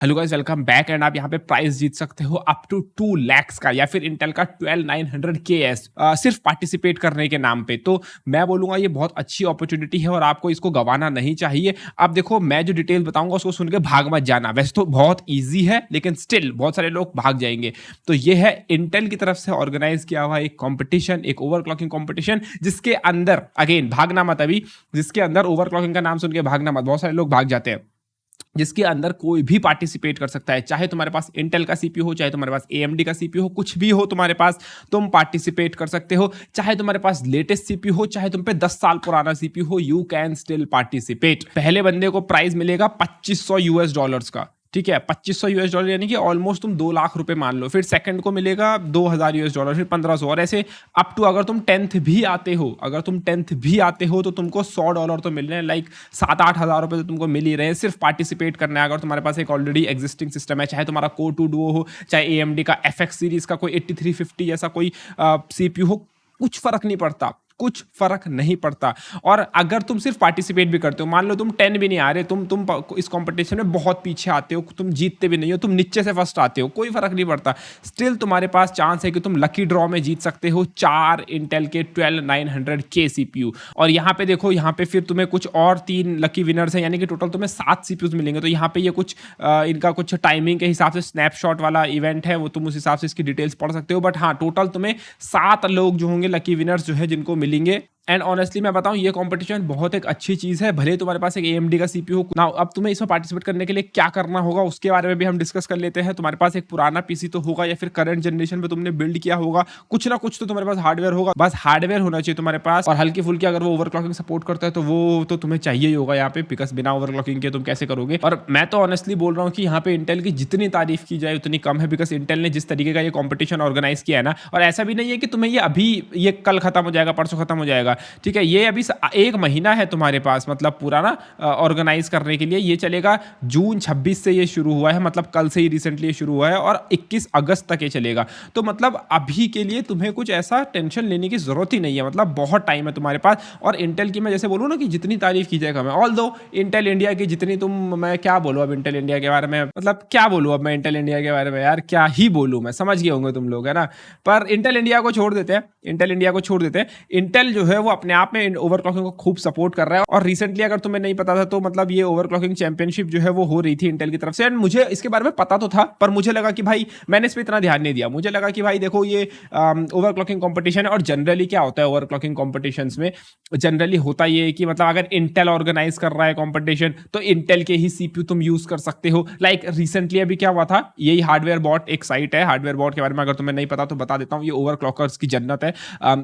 Hello guys, welcome back. And आप यहाँ पे प्राइस जीत सकते हो अप टू 2 lakhs का या फिर इंटेल का 12900 KS सिर्फ पार्टिसिपेट करने के नाम पे। तो मैं बोलूँगा ये बहुत अच्छी अपॉर्चुनिटी है और आपको इसको गंवाना नहीं चाहिए। अब देखो, मैं जो डिटेल बताऊंगा उसको सुन के भाग मत जाना। वैसे तो बहुत ईजी है लेकिन स्टिल बहुत सारे लोग भाग जाएंगे। तो ये है इंटेल की तरफ से ऑर्गेनाइज किया हुआ एक कॉम्पिटिशन, एक ओवरक्लॉकिंग कॉम्पिटिशन, जिसके अंदर अगेन भागना मत अभी, जिसके अंदर ओवरक्लॉकिंग का नाम सुन के भागना मत। बहुत सारे लोग भाग जाते हैं। जिसके अंदर कोई भी पार्टिसिपेट कर सकता है, चाहे तुम्हारे पास इंटेल का सीपीयू हो, चाहे तुम्हारे पास एएमडी का सीपीयू हो, कुछ भी हो तुम्हारे पास, तुम पार्टिसिपेट कर सकते हो। चाहे तुम्हारे पास लेटेस्ट सीपीयू हो, चाहे तुम पे 10 साल पुराना सीपीयू हो, यू कैन स्टिल पार्टिसिपेट। पहले बंदे को प्राइज मिलेगा $2500 का, ठीक है। $2500 यानी कि ऑलमोस्ट तुम 2 लाख रुपए मान लो। फिर सेकंड को मिलेगा $2000, फिर 1500, और ऐसे अप टू अगर तुम 10th भी आते हो, तो तुमको $100 तो मिल रहे हैं। लाइक 7-8 हज़ार रुपए तो तुमको मिल ही रहे हैं, सिर्फ पार्टिसिपेट करना है। अगर तुम्हारे पास एक ऑलरेडी एग्जिस्टिंग सिस्टम है, चाहे तुम्हारा कोर 2 डुओ हो, चाहे एएमडी का एफएक्स सीरीज का कोई 8350 जैसा कोई सीपीयू हो, कुछ फर्क नहीं पड़ता। और अगर तुम सिर्फ पार्टिसिपेट भी करते हो, मान लो तुम 10 भी नहीं आ रहे, तुम इस कंपटीशन में बहुत पीछे आते हो, तुम जीतते भी नहीं हो, तुम नीचे से फर्स्ट आते हो, कोई फर्क नहीं पड़ता। स्टिल तुम्हारे पास चांस है कि तुम लकी ड्रॉ में जीत सकते हो 4 इंटेल के 12900K सीपीयू। और यहाँ पे देखो, यहाँ पे फिर तुम्हें कुछ और 3 लकी विनर्स हैं, यानी कि टोटल तुम्हें 7 सीपीयूज मिलेंगे। तो यहाँ पे ये कुछ इनका कुछ टाइमिंग के हिसाब से स्नैपशॉट वाला इवेंट है, वो तुम उस हिसाब से इसकी डिटेल्स पढ़ सकते हो। बट हाँ, टोटल तुम्हें 7 लोग जो होंगे लकी विनर्स जो है, जिनको मिलेंगे। एंड ऑनेस्टली मैं बताऊं, ये कंपटीशन बहुत एक अच्छी चीज है। भले तुम्हारे पास एक एएमडी का सीपीयू हो ना, अब तुम्हें इसमें पार्टिसिपेट करने के लिए क्या करना होगा उसके बारे में भी हम डिस्कस कर लेते हैं। तुम्हारे पास एक पुराना पीसी तो होगा, या फिर करंट जनरेशन में तुमने बिल्ड किया होगा, कुछ ना कुछ तो तुम्हारे पास हार्डवेयर होगा। बस हार्डवेयर होना चाहिए तुम्हारे पास, और हल्की फुल्की अगर वो ओवरक्लॉकिंग सपोर्ट करता है तो वो तो तुम्हें चाहिए ही होगा यहाँ पे, बिकॉज बिना ओवरक्लॉकिंग के तुम कैसे करोगे। और मैं तो ऑनेस्टली बोल रहा हूँ कि यहाँ पे इंटेल की जितनी तारीफ की जाए उतनी कम है, बिकॉज इंटेल ने जिस तरीके का ये कॉम्पिटिशन ऑर्गेनाइज किया है ना, और ऐसा भी नहीं है कि तुम्हें ये अभी, ये कल खत्म हो जाएगा, परसों खत्म हो जाएगा, ठीक है। ये अभी 1 महीना है तुम्हारे पास, मतलब पूरा ना ऑर्गेनाइज करने के लिए। ये चलेगा जून 26 से ये शुरू हुआ है, मतलब कल से ही रिसेंटली ये शुरू हुआ है, और 21 अगस्त तक ये चलेगा। तो मतलब अभी के लिए तुम्हें कुछ ऐसा टेंशन लेने की जरूरत ही नहीं है, मतलब बहुत टाइम है तुम्हारे पास। और इंटेल की मैं जैसे बोलूँ ना कि जितनी तारीफ की जाए कम है। ऑल दो इंटेल इंडिया की जितनी मैं क्या बोलूँ अब इंटेल इंडिया के बारे में, मतलब क्या बोलूँ अब मैं इंटेल इंडिया के बारे में, यार क्या ही बोलूँ मैं, समझ गए होंगे तुम लोग, है ना। पर इंटेल इंडिया को छोड़ देते हैं, इंटेल जो है वो अपने आप में ओवरक्लॉकिंग को खूब सपोर्ट कर रहा है। और रिसेंटली अगर तुम्हें नहीं पता था तो मतलब ये ओवरक्लॉकिंग चैंपियनशिप जो है वो हो रही थी इंटेल की तरफ से। एंड मुझे इसके बारे में पता तो था, पर मुझे लगा कि भाई, मैंने इस पर इतना ध्यान नहीं दिया। मुझे लगा कि भाई देखो, ये ओवरक्लॉकिंग कॉम्पिटिशन है, और जनरली क्या होता है ओवरक्लॉकिंग कॉम्पिटिशन्स में, जनरली होता ये है कि मतलब अगर इंटेल ऑर्गेनाइज कर रहा है कॉम्पिटिशन तो इंटेल के ही सीपीयू तुम यूज कर सकते हो। लाइक रिसेंटली अभी क्या हुआ था, यही हार्डवेयर बॉट एक साइट है, हार्डवेयर बॉट के बारे में अगर तुम्हें नहीं पता तो बता देता हूँ। ये ओवरक्लॉकर्स की जन्नत है।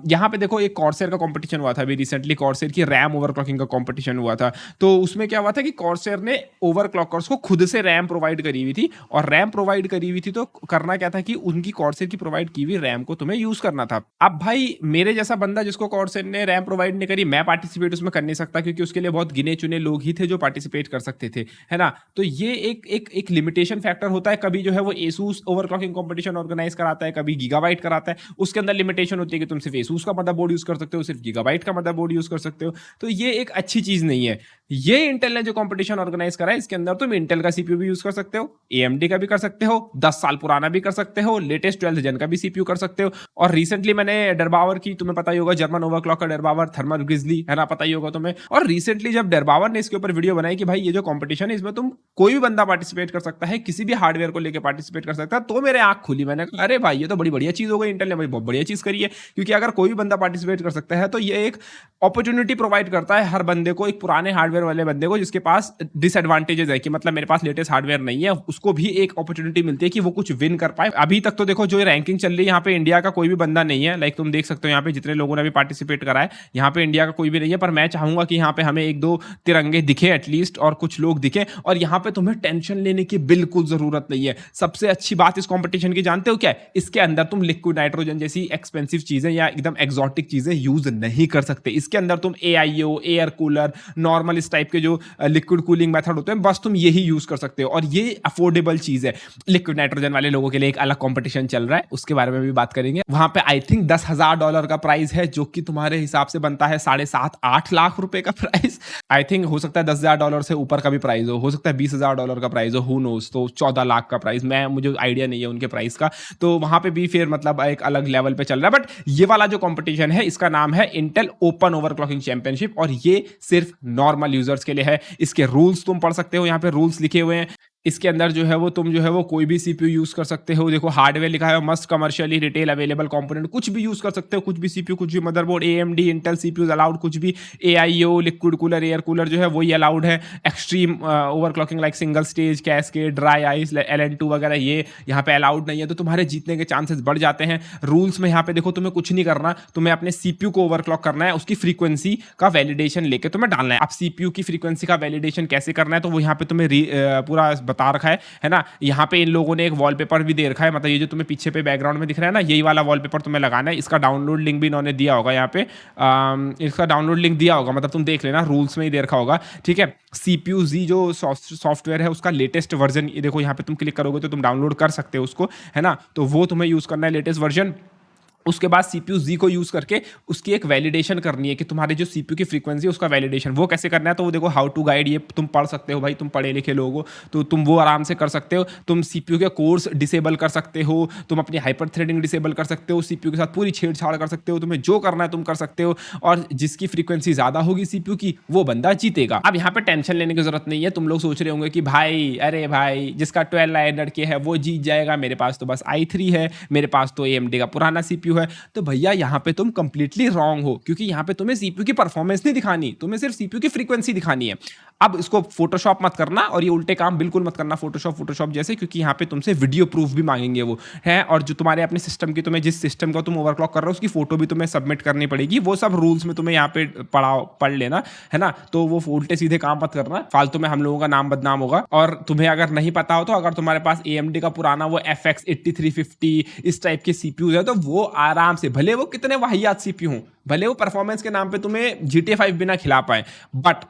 यहाँ पे देखो, एक कॉर्सेर का कॉम्पिटिशन हुआ था अभी रिसेंटली, कॉर्सेर की रैम ओवरक्लॉकिंग का कंपटीशन हुआ था। तो उसमें क्या हुआ था कि कॉर्सेर ने ओवरक्लॉकर्स को खुद से रैम प्रोवाइड करी हुई थी, और रैम प्रोवाइड करी हुई थी तो करना क्या था कि उनकी कॉर्सेर की प्रोवाइड की हुई रैम को तुम्हें यूज करना था। अब भाई, मेरे जैसा बंदा जिसको कॉर्सेर ने रैम प्रोवाइड नहीं करी, मैं पार्टिसिपेट उसमें कर नहीं सकता, क्योंकि उसके लिए बहुत गिने चुने लोग ही थे जो पार्टिसिपेट कर सकते थे, है ना। तो ये एक लिमिटेशन फैक्टर होता है। कभी जो है वो एसूस ओवरक्लॉकिंग कंपटीशन ऑर्गेनाइज कराता है, कभी गीगाबाइट कराता है। उसके अंदर लिमिटेशन होती है कि तुम सिर्फ एसूस का मदरबोर्ड यूज कर सकते हो, सिर्फ गीगाबाइट का मदरबोर्ड यूज कर सकते हो। तो ये एक अच्छी चीज नहीं है। ये इंटेल ने जो कंपटीशन ऑर्गेनाइज करा है, इसके अंदर तुम इंटेल का सीपीयू भी यूज कर सकते हो, एएमडी का भी कर सकते हो, 10 साल पुराना भी कर सकते हो, लेटेस्ट 12th जन का भी सीपीयू कर सकते हो। और रिसेंटली मैंने डेरबावर की, तुम्हें पता ही होगा, जर्मन ओवरक्लॉकर डेरबावर थर्मल ग्रिजली, है ना, पता ही होगा तुम्हें। और रिसेंटली जब डेरबावर ने इसके ऊपर वीडियो बनाई कि भाई ये जो कंपटीशन है इसमें तुम कोई भी बंदा पार्टिसिपेट कर सकता है, किसी भी हार्डवेयर को लेकर पार्टिसिपेट कर सकता है, तो मेरे आंख खुली। मैंने कहा अरे भाई, ये तो बड़ी बढ़िया चीज हो गई, इंटेल ने भाई बहुत बढ़िया चीज करी है। क्योंकि अगर कोई भी बंदा पार्टिसिपेट कर सकता है तो ये एक अपॉर्चुनिटी प्रोवाइड करता है हर बंदे को, एक पुराने हार्डवेयर वाले बंदे को जिसके पास डिसएडवांटेजेस है कि मतलब मेरे पास लेटेस्ट हार्डवेयर नहीं है, उसको भी एक अपॉर्चुनिटी मिलती है कि वो कुछ विन कर पाए। अभी तक तो देखो, जो रैंकिंग चल रही है यहाँ पे इंडिया का कोई भी बंदा नहीं है। लाइक तुम देख सकते हो यहाँ पे जितने लोगों ने भी पार्टिसिपेट करा है, यहाँ पे इंडिया का कोई भी नहीं है। पर मैं चाहूंगा कि यहाँ पे हमें 1-2 तिरंगे दिखे एटलीस्ट, और कुछ लोग दिखे। और यहाँ पे तुम्हें टेंशन लेने की बिल्कुल जरूरत नहीं है। सबसे अच्छी बात इस कॉम्पिटिशन की जानते हो क्या है? इसके अंदर तुम लिक्विड नाइट्रोजन जैसी एक्सपेंसिव चीजें या एकदम एक्सोटिक चीजें यूज नहीं कर सकते। इसके अंदर तुम एआईओ, एयर कूलर, नॉर्मल इस टाइप के जो लिक्विड कूलिंग मेथड होते हैं, बस तुम यही यूज़ कर सकते हो और ये अफोर्डेबल चीज़ है। लिक्विड नाइट्रोजन वाले लोगों के लिए एक अलग कॉम्पिटिशन चल रहा है, उसके बारे में भी बात करेंगे। वहाँ पे आई थिंक $10,000 का प्राइस है, जो कि तुम्हारे हिसाब से बनता है 7.5-8 लाख रुपए का प्राइस। आई थिंक हो सकता है $10,000 से ऊपर का भी प्राइस हो सकता है $20,000 का प्राइस हो, हू नोज़। तो 14 लाख का प्राइस, मुझे आइडिया नहीं है उनके प्राइस का। तो वहाँ पे भी फिर मतलब एक अलग लेवल पे चल रहा है। बट ये वाला जो कॉम्पिटिशन है, इसका नाम है इंटेल ओपन ओवरक्लॉकिंग चैंपियनशिप और ये सिर्फ नॉर्मल यूजर्स के लिए है। इसके रूल्स तुम पढ़ सकते हो, यहाँ पे रूल्स लिखे हुए हैं। इसके अंदर जो है वो तुम जो है वो कोई भी सीपीयू यूज कर सकते हो। देखो हार्डवेयर लिखा है, must commercially retail available component, कुछ भी यूज कर सकते हो, कुछ भी सीपीयू, कुछ भी motherboard, AMD Intel CPUs allowed, कुछ भी AIO, liquid cooler, air cooler जो है वही अलाउड है। Extreme overclocking like single stage, cascade, dry ice, LN2 वगैरह ये यहाँ पे अलाउड नहीं है, तो तुम्हारे जीतने के चांसेस बढ़ जाते हैं। रूल्स में यहाँ पे देखो तुम्हें कुछ नहीं करना, तुम्हें अपने सीपीयू को ओवरक्लॉक करना है, उसकी फ्रीक्वेंसी का वैलिडेशन लेके तुम्हें डालना है। अब सीपीयू की फ्रीक्वेंसी का वैलिडेशन कैसे करना है, तो वो यहाँ पे तुम्हें पूरा बता रखा है ना। यहाँ पे इन लोगों ने एक वॉलपेपर भी दे रखा है, मतलब ये जो तुम्हें पीछे पे बैकग्राउंड में दिख रहा है ना, यही वाला वॉलपेपर तुम्हें लगाना है। इसका डाउनलोड लिंक भी इन्होंने दिया होगा यहाँ पे, इसका डाउनलोड लिंक दिया होगा, मतलब तुम देख लेना, रूल्स में ही दे रखा होगा, ठीक है। CPU Z जो सॉफ्टवेयर है उसका लेटेस्ट वर्जन, ये देखो यहाँ पे तुम क्लिक करोगे तो तुम डाउनलोड कर सकते हो उसको, है ना। तो वो तुम्हें यूज करना है, लेटेस्ट वर्जन। उसके बाद CPU Z को यूज करके उसकी एक वैलिडेशन करनी है कि तुम्हारे जो CPU की फ्रीक्वेंसी है उसका वैलिडेशन वो कैसे करना है। तो वो देखो हाउ टू गाइड, ये तुम पढ़ सकते हो भाई, तुम पढ़े लिखे लोग हो तो तुम वो आराम से कर सकते हो। तुम CPU के कोर्स डिसेबल कर सकते हो, तुम अपनी हाइपर थ्रेडिंग डिसेबल कर सकते हो, CPU के साथ पूरी छेड़छाड़ कर सकते हो, तुम्हें जो करना है तुम कर सकते हो। और जिसकी फ्रीक्वेंसी ज्यादा होगी CPU की, वो बंदा जीतेगा। अब यहाँ पे टेंशन लेने की जरूरत नहीं है। तुम लोग सोच रहे होंगे कि भाई अरे भाई जिसका 12 के है वो जीत जाएगा, मेरे पास तो बस i3 है, मेरे पास तो AMD का पुराना CPU है। तो भैया यहाँ पे तुम कंप्लीटली रॉन्ग हो, क्योंकि यहाँ पे तुम्हें सीपीयू की परफॉर्मेंस नहीं दिखानी, तुम्हें सिर्फ सीपीयू की फ्रीक्वेंसी दिखानी है। अब इसको फोटोशॉप मत करना और ये उल्टे काम बिल्कुल मत करना फोटोशॉप जैसे, क्योंकि यहाँ पे तुमसे वीडियो प्रूफ भी मांगेंगे वो है, और जो तुम्हारे अपने सिस्टम की, तुम्हें जिस सिस्टम का तुम ओवरक्लॉक कर रहे हो उसकी फोटो भी तुम्हें सबमिट करनी पड़ेगी। वो सब रूल्स में तुम्हें यहाँ पे पढ़ लेना, है ना। तो वो उल्टे सीधे काम मत करना, फालतू में हम लोगों का नाम बदनाम होगा। और तुम्हें अगर नहीं पता हो तो अगर तुम्हारे पास AMD का पुराना वो FX 8350 इस टाइप के सीपीयू है, तो वो आराम से, भले वो कितने वाहियात सीपीयू हो, भले वो परफॉर्मेंस के नाम पे तुम्हें GTA 5 बिना खिला पाए, बट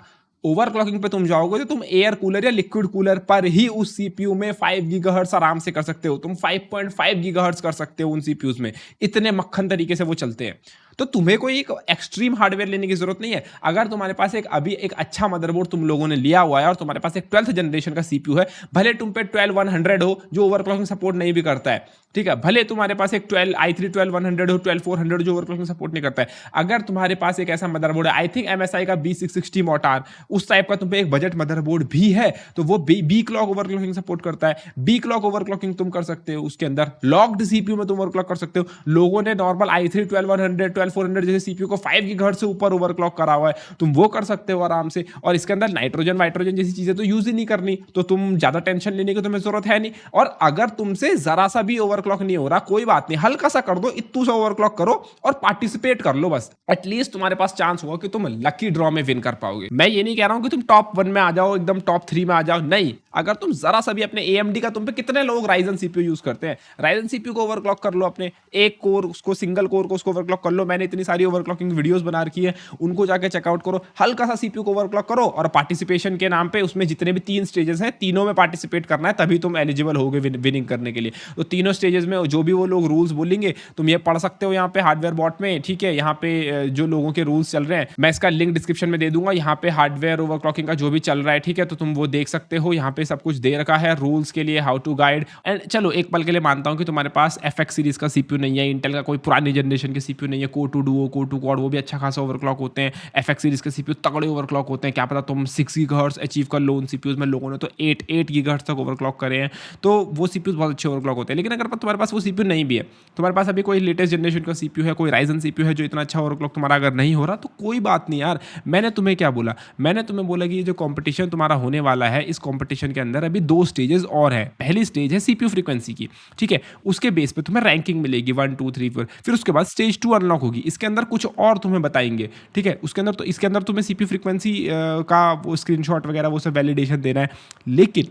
ओवरक्लॉकिंग पे तुम जाओगे तो तुम एयर कूलर या लिक्विड कूलर पर ही उस सीपीयू में 5 गीगाहर्ट्ज आराम से कर सकते हो। तुम 5.5 गीगाहर्ट्ज कर सकते हो उन सीपीयूज में, इतने मक्खन तरीके से वो चलते हैं। तो तुम्हें कोई एक एक्सट्रीम हार्डवेयर लेने की जरूरत नहीं है। अगर तुम्हारे पास एक अच्छा मदरबोर्ड तुम लोगों ने लिया हुआ है और तुम्हारे पास एक 12th जनरेशन का सीपीयू है, भले तुम पे 12100 हो जो ओवरक्लॉकिंग सपोर्ट नहीं भी करता है, ठीक है, भले तुम्हारे पास एक i3 12100 हो, 12400 जो ओवरक्लॉकिंग सपोर्ट नहीं करता है, अगर तुम्हारे पास एक ऐसा मदरबोर्ड है, आई थिंक MSI का B660 मोटार, उस टाइप का तुम पे एक बजट मदरबोर्ड भी है, तो वो बी क्लॉक ओवरक्लॉकिंग सपोर्ट करता है। बी क्लॉक ओवरक्लॉकिंग तुम कर सकते हो, उसके अंदर लॉक्ड सीपीयू में तुम ओवरक्लॉक कर सकते हो। लोगों ने नॉर्मल i3 12100 12400 जैसे सीपीयू को 5 गीगाहर्ट्ज से ऊपर ओवरक्लॉक करा हुआ है, तुम वो कर सकते हो आराम से। और इसके अंदर नाइट्रोजन वाइट्रोजन जैसी चीजें तो यूज ही नहीं करनी, तो तुम ज्यादा टेंशन लेने की तुम्हें जरूरत है नहीं। और अगर तुमसे जरा सा भी ओवरक्लॉक नहीं हो रहा, कोई बात नहीं, हल्का सा कर दो, इतू सा ओवरक्लॉक करो और पार्टिसिपेट कर लो, बस एटलीस्ट तुम्हारे पास चांस होगा कि तुम लकी ड्रॉ में विन कर पाओगे। मैं ये नहीं कह रहा हूं कि तुम टॉप 1 में आ जाओ, एकदम टॉप 3 में आ जाओ, नहीं। अगर तुम जरा सा भी अपने AMD का, तुम पे कितने लोग राइजन सीपीयू यूज करते हैं, राइजन सीपीयू को ओवरक्लॉक कर लो, अपने एक कोर उसको, सिंगल कोर को उसको ओवरक्लॉक कर लो। मैंने इतनी सारी ओवरक्लॉकिंग वीडियोस बना रखी है, उनको जाके चेकआउट करो। हल्का सा सीपीयू को ओवरक्लॉक करो और पार्टिसिपेशन के नाम पे उसमें जितने भी 3 स्टेजेस हैं, तीनों में पार्टिसिपेट करना है, तभी तुम एलिजिबल होगे विनिंग करने के लिए। तो तीनों स्टेजेस में जो भी वो लोग रूल्स बोलेंगे तुम ये पढ़ सकते हो यहाँ पे हार्डवेयर बॉट में, ठीक है। यहाँ पे जो लोगों के रूल्स चल रहे हैं मैं इसका लिंक डिस्क्रिप्शन में दे दूंगा, यहाँ पे हार्डवेयर ओवरक्लॉकिंग का जो भी चल रहा है, ठीक है, तो तुम वो देख सकते हो। यहाँ पे सब कुछ दे रखा है रूल्स के लिए, हाउ टू गाइड। एंड चलो एक पल के लिए मानता हूँ कि तुम्हारे पास FX सीरीज का सीपीयू नहीं है, इंटेल का कोई पुरानी जनरेशन के सीपीयू नहीं है, कोर 2 डुओ, कोर 2 क्वाड, वो भी अच्छा खासा ओवरक्लॉक होते हैं। FX सीरीज के सीपीयू तगड़े ओवरक्लॉक होते हैं, क्या पता तुम 6 गीगाहर्ट्ज अचीव कर लो उन सीपीयूज में, लोगों ने तो 8 गीगाहर्ट्ज तक ओवरक्लॉक करे हैं, तो वो सीपीयूज बहुत अच्छे ओवरक्लॉक होते हैं। लेकिन अगर तुम्हारे पास वो सीपीयू नहीं भी है, तुम्हारे पास अभी कोई लेटेस्ट जनरेशन का सीपीयू है, कोई राइजन सीपीयू है जो इतना अच्छा ओवरक्लॉक तुम्हारा अगर नहीं हो रहा, तो कोई बात नहीं यार। मैंने तुम्हें क्या बोला, मैंने तुम्हें बोला कि ये जो कंपटीशन तुम्हारा होने वाला है, इस कंपटीशन के अंदर अभी 2 स्टेजेस और है। पहली स्टेज है सीपीयू फ्रीक्वेंसी की, ठीक है, उसके बेस पे तुम्हें रैंकिंग मिलेगी 1 2 3 4, फिर उसके बाद स्टेज 2 अनलॉक होगी। इसके अंदर कुछ और तुम्हें बताएंगे, ठीक है, उसके अंदर, तो इसके अंदर तुम्हें सीपीयू फ्रीक्वेंसी का वो स्क्रीनशॉट वगैरह वो सब वैलिडेशन देना है। लेकिन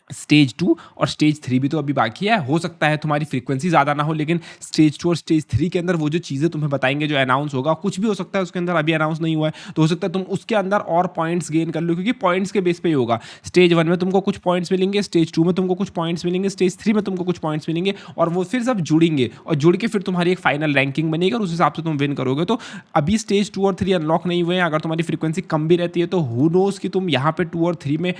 स्टेज 2 और स्टेज 3 भी तो अभी बाकी है। हो सकता है तुम्हारी फ्रीक्वेंसी ज़्यादा ना हो, लेकिन स्टेज 2 और स्टेज 3 के अंदर वो जो चीज़ें तुम्हें बताएँगे, जो अनाउंस होगा, कुछ भी हो सकता है उसके अंदर, अभी अनाउंस नहीं हुआ है। तो हो सकता है तुम उसके अंदर और पॉइंट्स गेन कर लो, क्योंकि पॉइंट्स के बेस पे ही होगा। स्टेज 1 में तुमको कुछ पॉइंट्स मिलेंगे, स्टेज 2 में तुमको कुछ पॉइंट्स मिलेंगे, स्टेज 3 में तुमको कुछ पॉइंट्स मिलेंगे, और वो फिर सब जुड़ेंगे, और जुड़ के फिर तुम्हारी एक फाइनल रैंकिंग बनेगी और उस हिसाब से तुम विन करोगे। तो अभी स्टेज 2 और 3 अनलॉक नहीं हुए हैं। अगर तुम्हारी फ्रीक्वेंसी कम भी रहती है तो हू नोज़ कि तुम यहाँ पे 2 और 3 में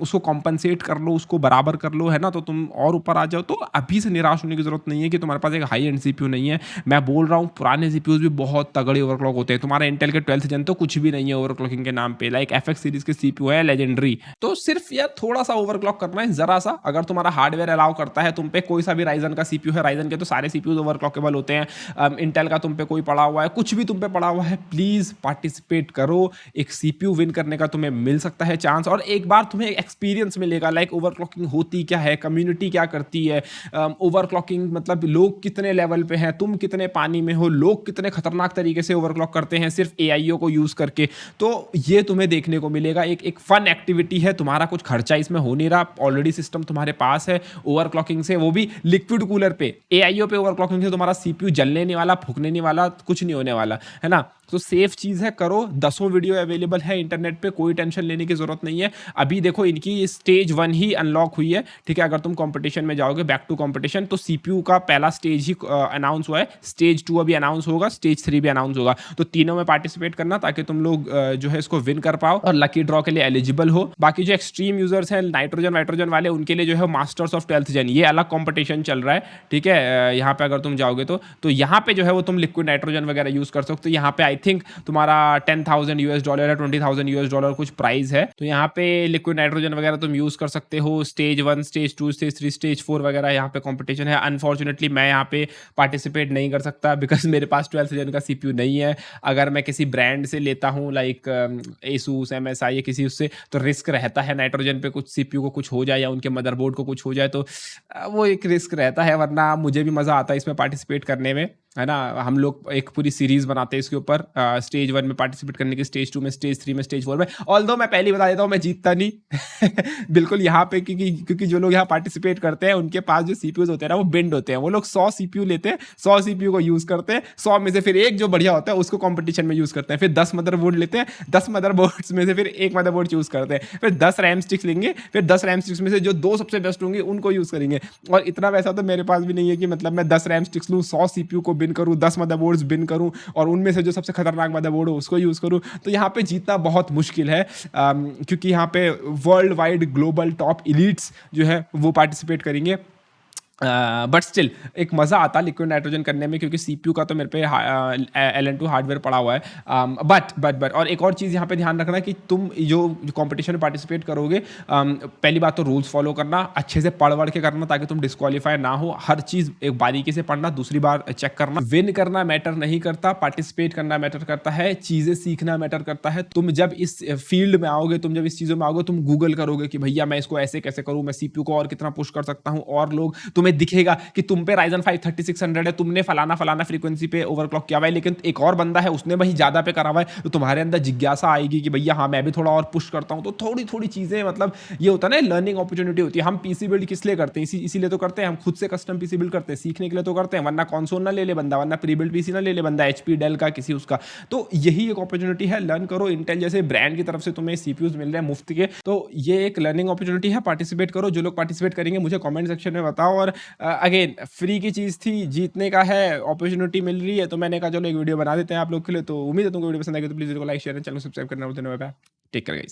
उसको कॉम्पनसेट कर लो, उसको बराबर कर लो, है ना? तो तुम और ऊपर आ जाओ। तो अभी से निराश होने की ज़रूरत नहीं है कि तुम्हारे पास एक हाई एंड सीपीयू नहीं है। मैं बोल रहा हूँ, पुराने सीपीयूज़ भी बहुत तगड़े ओवरक्लॉक होते हैं। तुम्हारा इंटेल के 12th जेन तो कुछ भी नहीं है ओवरक्लॉकिंग के नाम पे। लाइक एफएक्स सीरीज़ के सीपीयू है लेजेंडरी। तो सिर्फ यार थोड़ा-सा ओवरक्लॉक करना है, ज़रा-सा। अगर तुम्हारा हार्डवेयर अलाउ करता है, तुम पे कोई सा भी राइज़न का सीपीयू है, राइज़न के तो सारे सीपीयूज़ ओवरक्लॉकेबल होते हैं। इंटेल का तुम पे कोई पड़ा हुआ है, कुछ भी तुम पे पड़ा हुआ है, प्लीज़ पार्टिसिपेट करो। एक सीपीयू विन करने का तुम्हें मिल सकता है चांस, और एक बार तुम्हें एक्सपीरियंस मिलेगा, लाइक ओवरक्लॉकिंग होती क्या है, कम्युनिटी क्या करती है, ओवरक्लॉकिंग मतलब लोग कितने लेवल पे हैं, तुम कितने पानी में हो, लोग कितने खतरनाक तरीके से ओवरक्लॉक करते हैं सिर्फ एआईओ को यूज़ करके। तो ये तुम्हें देखने को मिलेगा। एक एक फन एक्टिविटी है, तुम्हारा कुछ खर्चा इसमें हो नहीं रहा, ऑलरेडी सिस्टम तुम्हारे पास है। ओवरक्लॉकिंग से, वो भी लिक्विड कूलर पे, एआईओ पे ओवरक्लॉकिंग से तुम्हारा सीपीयू जलने नहीं वाला, फूकने नहीं वाला, कुछ नहीं होने वाला, है ना? तो सेफ चीज़ है, करो। दसों वीडियो अवेलेबल है इंटरनेट पे, कोई टेंशन लेने की ज़रूरत नहीं है। अभी देखो, इनकी स्टेज 1 ही अनलॉक हुई है, ठीक है? अगर तुम कंपटीशन में जाओगे, बैक टू कंपटीशन, तो सीपीयू का पहला स्टेज ही अनाउंस हुआ है। स्टेज 2 अभी अनाउंस होगा, स्टेज 3 भी अनाउंस होगा। तो तीनों में पार्टिसिपेट करना, ताकि तुम लोग जो है इसको विन कर पाओ और लकी ड्रॉ के लिए एलिजिबल हो। बाकी जो एक्सट्रीम यूजर्स हैं, नाइट्रोजन वाइट्रोजन वाले, उनके लिए जो है मास्टर्स ऑफ 12th जेन, ये अलग कंपटीशन चल रहा है, ठीक है? यहाँ पे अगर तुम जाओगे तो यहाँ पे जो है वो तुम लिक्विड नाइट्रोजन वगैरह यूज कर सकते हो। यहाँ पे आई थिंक तुम्हारा $10,000 या $20,000 कुछ प्राइस है। तो यहाँ पे लिक्विड नाइट्रोजन वगैरह तुम यूज कर सकते हो। स्टेज 1, स्टेज 2, स्टेज 3, स्टेज 4 वगैरह यहाँ पे कंपटीशन है। अनफॉर्चुनेटली मैं यहाँ पे पार्टिसिपेट नहीं कर सकता, बिकॉज मेरे पास 12th जेन का सीपीयू नहीं है। अगर मैं किसी ब्रांड से लेता हूँ, लाइक एसूस, एमएसआई या किसी उससे, तो रिस्क रहता है नाइट्रोजन पे कुछ सीपीयू को कुछ हो जाए या उनके मदरबोर्ड को कुछ हो जाए, तो वो एक रिस्क रहता है। वरना मुझे भी मज़ा आता है इसमें पार्टिसिपेट करने में, है ना? हम लोग एक पूरी सीरीज बनाते हैं इसके ऊपर, स्टेज 1 में पार्टिसिपेट करने की, स्टेज 2 में, स्टेज 3 में, स्टेज 4 में। ऑल्दो मैं पहले ही बता देता हूँ, मैं जीतता नहीं बिल्कुल यहाँ पे, क्योंकि जो लोग यहाँ पार्टिसिपेट करते हैं उनके पास जो सीपीयूज होते हैं ना, वो बिंड होते हैं। वो लोग 100 सीपीयू लेते हैं, 100 सीपीयू को यूज करते हैं, 100 में से फिर एक जो बढ़िया होता है उसको कंपटीशन में यूज करते हैं। फिर 10 मदरबोर्ड लेते हैं, 10 मदरबोर्ड्स में से फिर एक मदरबोर्ड चूज करते हैं, फिर 10 रैम स्टिक्स लेंगे, फिर 10 रैम स्टिक्स में से जो 2 सबसे बेस्ट होंगे उनको यूज करेंगे। और इतना वैसा तो मेरे पास भी नहीं है कि मतलब मैं 10 रैम स्टिक्स लूँ, 100 सीपीयू को बिन करूँ, 10 मदरबोर्ड्स बिन करूँ, और उनमें से जो सबसे खतरनाक मदरबोर्ड हो उसको यूज़ करूँ। तो यहाँ पे जीतना बहुत मुश्किल है, क्योंकि यहाँ पे world wide global top elites जो है वो पार्टिसिपेट करेंगे। बट स्टिल एक मज़ा आता लिक्विड नाइट्रोजन करने में, क्योंकि सीपीयू का तो मेरे पे LN2 हार्डवेयर पड़ा हुआ है। बट और एक और चीज़ यहाँ पे ध्यान रखना कि तुम जो कंपटीशन में पार्टिसिपेट करोगे, पहली बात तो रूल्स फॉलो करना, अच्छे से पढ़ वढ़ के करना, ताकि तुम डिस्क्वालीफाई ना हो। हर चीज़ एक बारीकी से पढ़ना, दूसरी बार चेक करना। विन करना मैटर नहीं करता, पार्टिसिपेट करना मैटर करता है, चीज़ें सीखना मैटर करता है। तुम जब इस फील्ड में आओगे, तुम जब इस चीज़ों में आओगे, तुम गूगल करोगे कि भैया मैं इसको ऐसे कैसे करूँ, मैं सीपीयू को और कितना पुश कर सकता हूँ, और लोग तुम्हें दिखेगा कि तुम पे Ryzen 5 3600 है, तुमने फलाना फलाना फ्रीक्वेंसी पे ओवरक्लॉक किया हुआ है, लेकिन एक और बंदा है उसने वही ज्यादा पे करा हुआ है, तो तुम्हारे अंदर जिज्ञासा आएगी कि भैया हाँ मैं भी थोड़ा और पुश करता हूँ। तो थोड़ी थोड़ी चीजें, मतलब ये होता है ना, लर्निंग अपॉर्चुनिटी होती है। हम पीसी बिल्ड किस लिए करते हैं? इसीलिए तो करते हैं, हम खुद से कस्टम पीसी बिल्ड करते हैं, सीखने के लिए तो करते हैं, वरना कंसोल ना ले ले बंदा, वरना प्री बिल्ड पीसी ना ले ले बंदा, एचपी डेल का किसी उसका। तो यही एक अपॉर्चुनिटी है, लर्न करो। इंटेल जैसे ब्रांड की तरफ से तुम्हें सीपीयूज मिल रहे हैं मुफ्त के, तो ये एक लर्निंग अपॉर्चुनिटी है, पार्टिसिपेट करो। जो लोग पार्टिसिपेट करेंगे मुझे कमेंट सेक्शन में बताओ। और अगेन फ्री की चीज़ थी, जीतने का है, अपॉर्चुनिटी मिल रही है, तो मैंने कहा चलो एक वीडियो बना देते हैं आप लोग के लिए। तो उम्मीद है तुमको वीडियो पसंद आएगी, तो please like share and channel subscribe करना। Take care guys.